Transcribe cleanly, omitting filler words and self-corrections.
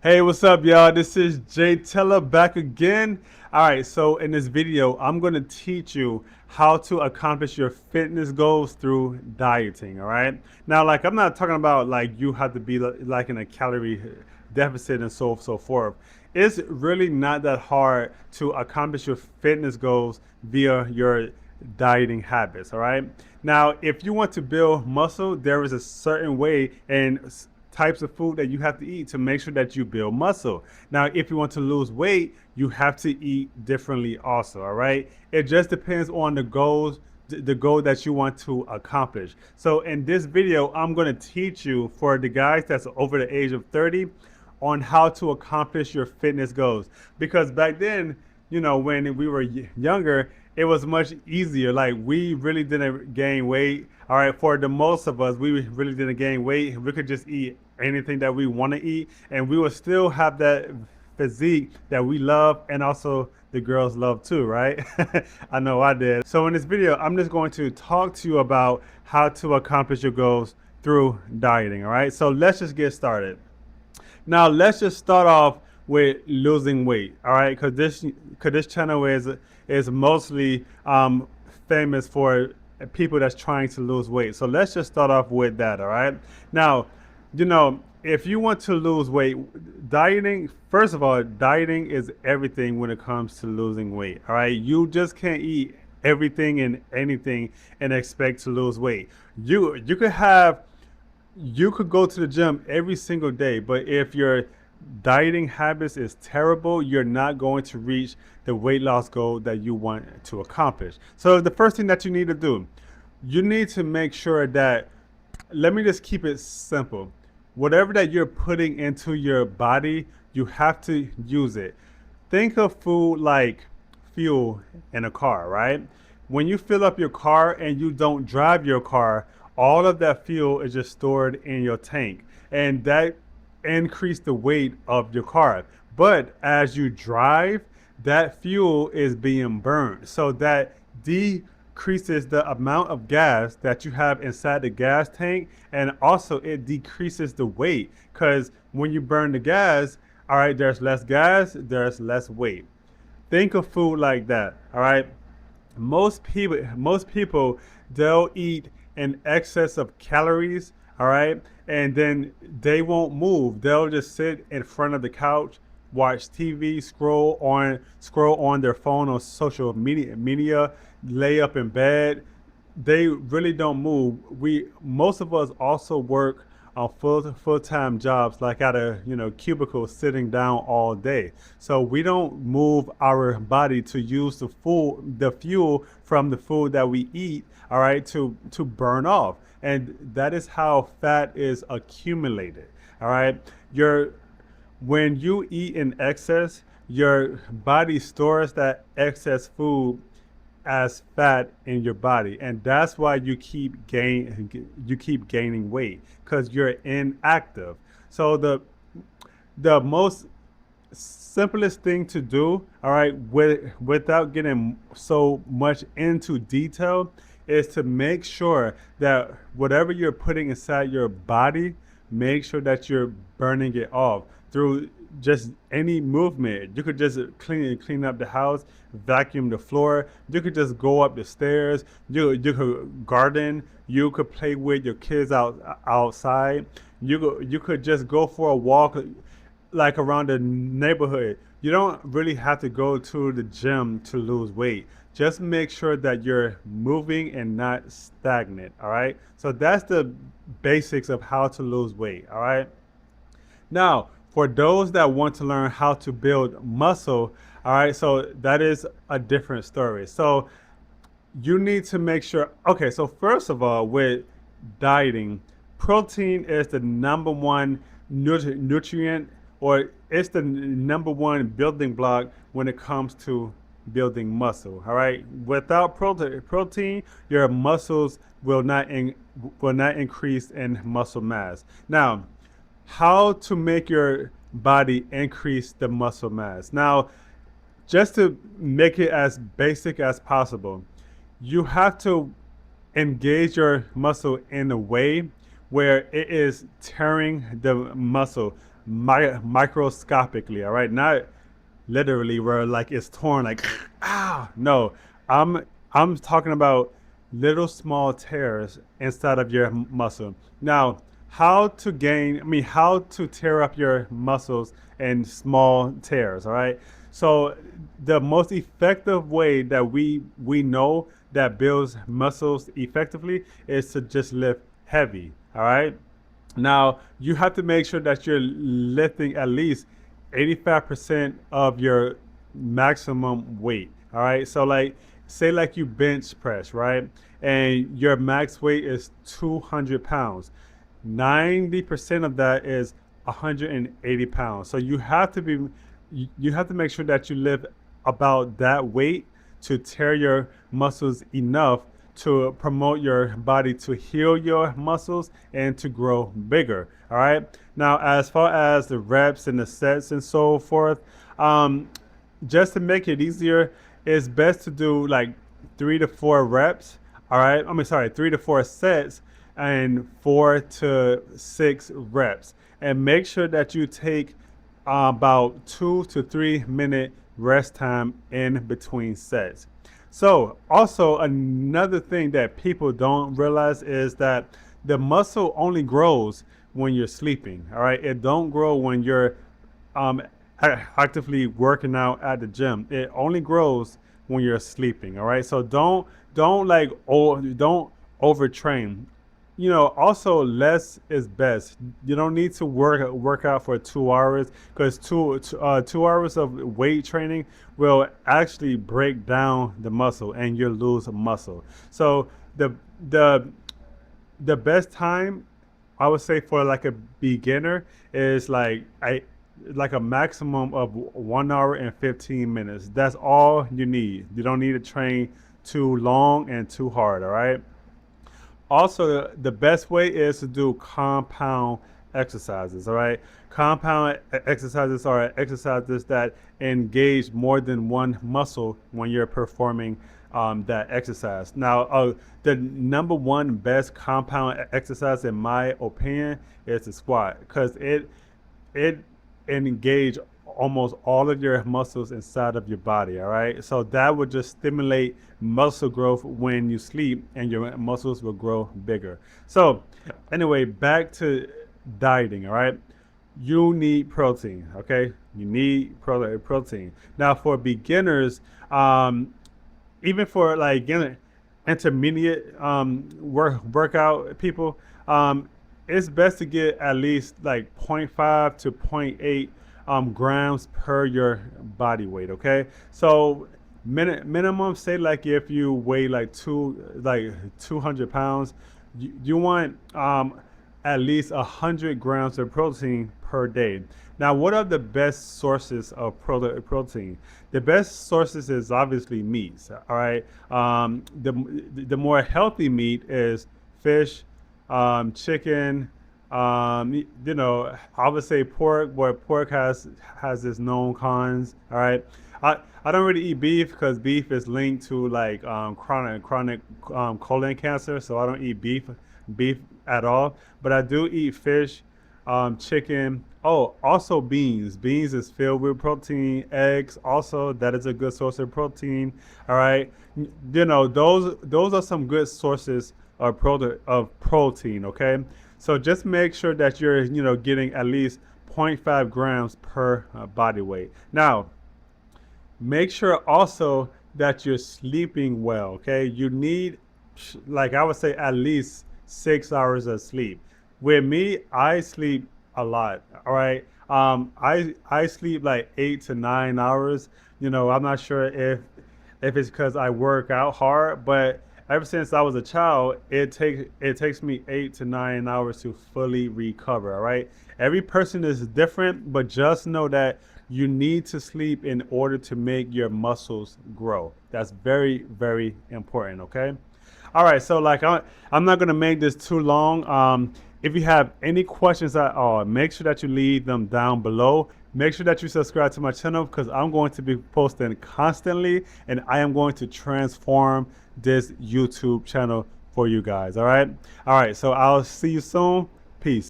Hey, what's up, y'all? This is Jay Teller back again. All right, so in this video, I'm going to teach you how to accomplish your fitness goals through dieting. All right. Now, like, I'm not talking about like you have to be like in a calorie deficit and so forth. It's really not that hard to accomplish your fitness goals via your dieting habits. All right. Now, if you want to build muscle, there is a certain way and types of food that you have to eat to make sure that you build muscle. Now, if you want to lose weight, you have to eat differently also, all right? It just depends on the goal that you want to accomplish. So in this video, I'm going to teach you for the guys that's over the age of 30 on how to accomplish your fitness goals. Because back then, when we were younger, it was much easier. Like we really didn't gain weight. All right, for the most of us, we really didn't gain weight. We could just eat anything that we want to eat, and we would still have that physique that we love, and also the girls love too, right? I know I did. So in this video, I'm just going to talk to you about how to accomplish your goals through dieting. All right, so let's just get started. Now let's just start off with losing weight. All right, because this channel is mostly famous for people that's trying to lose weight. So let's just start off with that. All right. Now, if you want to lose weight, dieting. First of all, dieting is everything when it comes to losing weight. All right, you just can't eat everything and anything and expect to lose weight. You could have you could go to the gym every single day, but if your dieting habits is terrible, you're not going to reach the weight loss goal that you want to accomplish. So the first thing that you need to do, you need to make sure that, let me just keep it simple. Whatever that you're putting into your body, you have to use it. Think of food like fuel in a car, right? When you fill up your car and you don't drive your car, all of that fuel is just stored in your tank, and that increase the weight of your car. But as you drive, that fuel is being burned, so that decreases the amount of gas that you have inside the gas tank, and also it decreases the weight, because when you burn the gas, all right, there's less gas, there's less weight. Think of food like that. All right, most people they'll eat in excess of calories, all right, and then they won't move. They'll just sit in front of the couch, watch TV, scroll on their phone or social media, lay up in bed. They really don't move. We Most of us also work on full-time jobs, like at a cubicle, sitting down all day. So we don't move our body to use the fuel from the food that we eat, all right, to burn off, and that is how fat is accumulated. All right, your when you eat in excess, your body stores that excess food as fat in your body, and that's why you keep gaining weight, because you're inactive. So the most simplest thing to do, all right, without getting so much into detail, is to make sure that whatever you're putting inside your body, make sure that you're burning it off through just any movement. You could just clean up the house, vacuum the floor. You could just go up the stairs. You could garden. You could play with your kids outside. You could just go for a walk, like around the neighborhood. You don't really have to go to the gym to lose weight. Just make sure that you're moving and not stagnant. All right. So that's the basics of how to lose weight. All right. Now, for those that want to learn how to build muscle, all right, so that is a different story. So you need to make sure, okay, so first of all, with dieting, protein is the number one nutrient, or it's the number one building block when it comes to building muscle. All right, without protein, your muscles will not increase in muscle mass. Now, how to make your body increase the muscle mass. Now, just to make it as basic as possible, you have to engage your muscle in a way where it is tearing the muscle. microscopically, all right? Not literally where like it's torn like ah no. I'm talking about little small tears inside of your muscle. Now, how to tear up your muscles in small tears, all right? So the most effective way that we know that builds muscles effectively is to just lift heavy, all right? Now, you have to make sure that you're lifting at least 85% of your maximum weight. All right. So, like, say, like you bench press, right? And your max weight is 200 pounds. 90% of that is 180 pounds. So, you have to make sure that you lift about that weight to tear your muscles enough to promote your body to heal your muscles and to grow bigger. All right. Now, as far as the reps and the sets and so forth, um, just to make it easier, it's best to do like 3 to 4 reps. All right. I mean, sorry, 3 to 4 sets and 4 to 6 reps. And make sure that you take about 2 to 3 minute rest time in between sets. So, also another thing that people don't realize is that the muscle only grows when you're sleeping. All right, it don't grow when you're um, actively working out at the gym. It only grows when you're sleeping. All right, so don't overtrain. Also less is best. You don't need to work out for 2 hours because 2 hours of weight training will actually break down the muscle and you lose muscle. So the the the best time I would say for like a beginner is like a maximum of 1 hour and 15 minutes. That's all you need. You don't need to train too long and too hard. All right. Also, the best way is to do compound exercises. All right, compound exercises are exercises that engage more than one muscle when you're performing that exercise. Now, the number one best compound exercise, in my opinion, is the squat because it engage almost all of your muscles inside of your body. All right, so that would just stimulate muscle growth when you sleep and your muscles will grow bigger. So anyway, back to dieting. All right, you need protein. Okay, you need protein. Now for beginners, even for like intermediate workout people, it's best to get at least like zero point 0.5 to zero point 0.8 grams per your body weight. Okay, so minimum, say like if you weigh like 200 pounds, you want at least 100 grams of protein per day. Now, what are the best sources of protein? The best sources is obviously meats. All right, the more healthy meat is fish, chicken. I would say pork, but pork has its known cons. All right, I don't really eat beef because beef is linked to like chronic colon cancer, so I don't eat beef at all. But I do eat fish, chicken. Oh, also beans. Beans is filled with protein. Eggs also, that is a good source of protein. All right, those are some good sources of protein. Okay, so just make sure that you're getting at least zero point 0.5 grams per body weight. Now, make sure also that you're sleeping well. Okay, you need, like I would say, at least 6 hours of sleep. With me, I sleep a lot. All right, I sleep like 8 to 9 hours. I'm not sure if it's because I work out hard, but ever since I was a child, it takes me 8 to 9 hours to fully recover. All right, every person is different, but just know that you need to sleep in order to make your muscles grow. That's very, very important. Okay. All right. So like I'm not gonna make this too long. If you have any questions at all, make sure that you leave them down below. Make sure that you subscribe to my channel because I'm going to be posting constantly and I am going to transform this YouTube channel for you guys. All right. All right. So I'll see you soon. Peace.